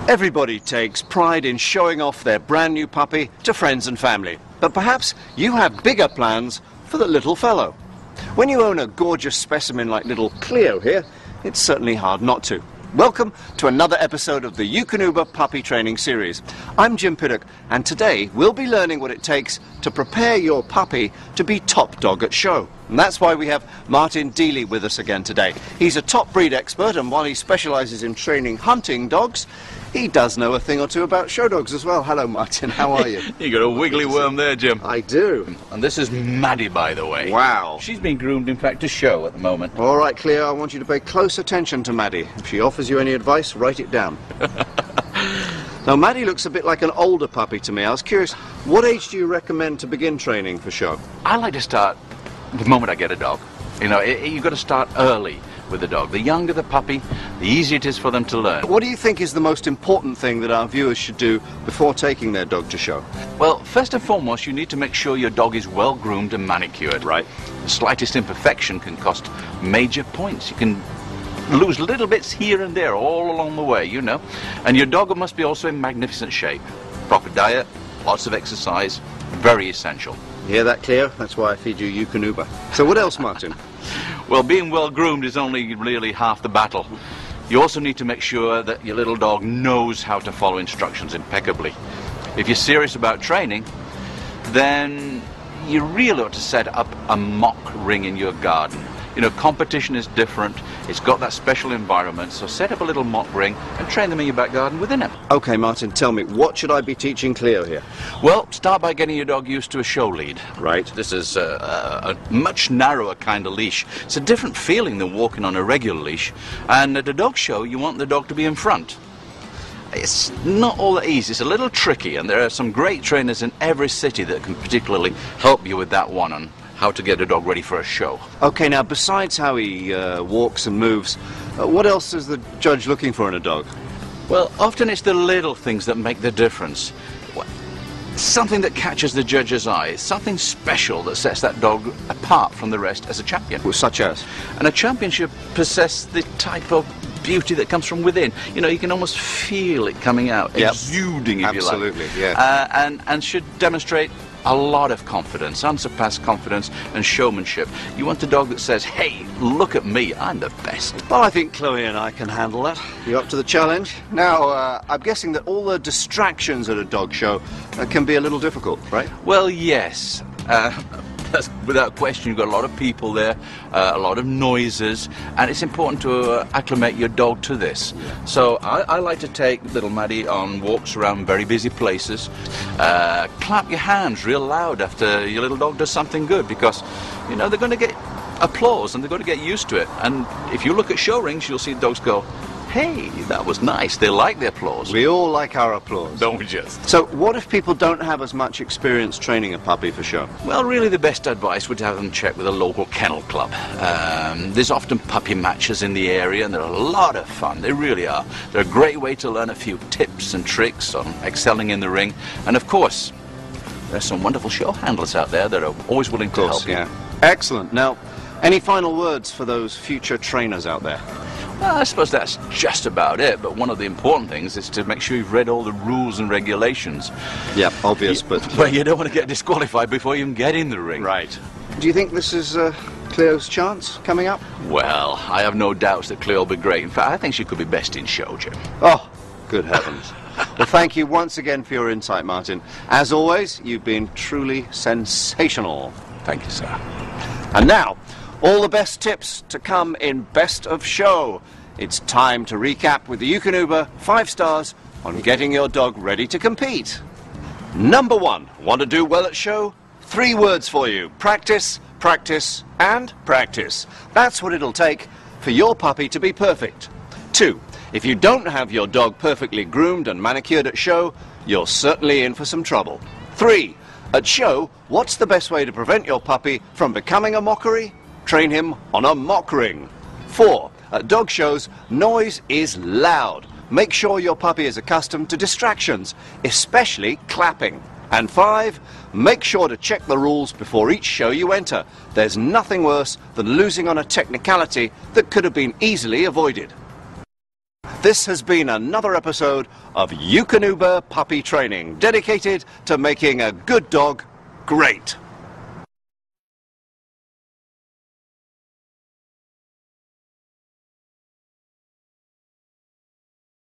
Everybody takes pride in showing off their brand new puppy to friends and family. But perhaps you have bigger plans for the little fellow. When you own a gorgeous specimen like little Cleo here, it's certainly hard not to. Welcome to another episode of the Eukanuba Puppy Training Series. I'm Jim Piddock, and today we'll be learning what it takes to prepare your puppy to be top dog at show. And that's why we have Martin Deely with us again today. He's a top breed expert, and while he specialises in training hunting dogs, he does know a thing or two about show dogs as well. Hello, Martin. How are you? You got a wiggly worm there, Jim. I do. And this is Maddie, by the way. Wow. She's been groomed, in fact, to show at the moment. All right, Cleo, I want you to pay close attention to Maddie. If she offers you any advice, write it down. Now, Maddie looks a bit like an older puppy to me. I was curious, what age do you recommend to begin training for show? I like to start the moment I get a dog. You know, you've got to start early with the dog. The younger the puppy, the easier it is for them to learn. What do you think is the most important thing that our viewers should do before taking their dog to show? Well, first and foremost, you need to make sure your dog is well groomed and manicured. Right. The slightest imperfection can cost major points. You can lose little bits here and there all along the way, you know. And your dog must be also in magnificent shape. Proper diet, lots of exercise, very essential. You hear that, Cleo? That's why I feed you Eukanuba. So what else, Martin? Well, being well groomed is only really half the battle. You also need to make sure that your little dog knows how to follow instructions impeccably. If you're serious about training, then you really ought to set up a mock ring in your garden. You know, competition is different. It's got that special environment, so set up a little mock ring and train them in your back garden within it. Okay, Martin, tell me, what should I be teaching Cleo here? Well, start by getting your dog used to a show lead. Right. This is a much narrower kind of leash. It's a different feeling than walking on a regular leash. And at a dog show, you want the dog to be in front. It's not all that easy. It's a little tricky, and there are some great trainers in every city that can particularly help you with that one on how to get a dog ready for a show. Okay, now, besides how he walks and moves, what else is the judge looking for in a dog? Well, often it's the little things that make the difference. Something that catches the judge's eye, something special that sets that dog apart from the rest as a champion. Well, such as? And a champion should possess the type of beauty that comes from within. You know, you can almost feel it coming out, yep. Exuding, if Absolutely, you like. yeah. And should demonstrate a lot of confidence, unsurpassed confidence and showmanship. You want a dog that says, hey, look at me, I'm the best. Well, I think Chloe and I can handle that. You up to the challenge? Now, I'm guessing that all the distractions at a dog show can be a little difficult, right? Well, yes. That's without question. You've got a lot of people there, a lot of noises, and it's important to acclimate your dog to this. Yeah. So I like to take little Maddie on walks around very busy places. Clap your hands real loud after your little dog does something good, because, you know, they're going to get applause and they're going to get used to it. And if you look at show rings, you'll see dogs go, hey, that was nice. They like the applause. We all like our applause. Don't we just? So what if people don't have as much experience training a puppy for show? Well, really the best advice would have them check with a local kennel club. There's often puppy matches in the area, and they're a lot of fun. They really are. They're a great way to learn a few tips and tricks on excelling in the ring. And of course, there's some wonderful show handlers out there that are always willing to help you. Yeah. Excellent. Now, any final words for those future trainers out there? Well, I suppose that's just about it, but one of the important things is to make sure you've read all the rules and regulations. Yeah, obvious, but you don't want to get disqualified before you even get in the ring. Right. Do you think this is Cleo's chance coming up? Well, I have no doubts that Cleo will be great. In fact, I think she could be best in show, Jim. Oh, good heavens. Well, thank you once again for your insight, Martin. As always, you've been truly sensational. Thank you, sir. And now, all the best tips to come in Best of Show. It's time to recap with the Eukanuba 5 stars on getting your dog ready to compete. Number 1, want to do well at show? 3 words for you: practice, practice, and practice. That's what it'll take for your puppy to be perfect. 2, if you don't have your dog perfectly groomed and manicured at show, you're certainly in for some trouble. 3, at show, what's the best way to prevent your puppy from becoming a mockery? Train him on a mock ring. 4, at dog shows, noise is loud. Make sure your puppy is accustomed to distractions, especially clapping. And 5, make sure to check the rules before each show you enter. There's nothing worse than losing on a technicality that could have been easily avoided. This has been another episode of Eukanuba Puppy Training, dedicated to making a good dog great.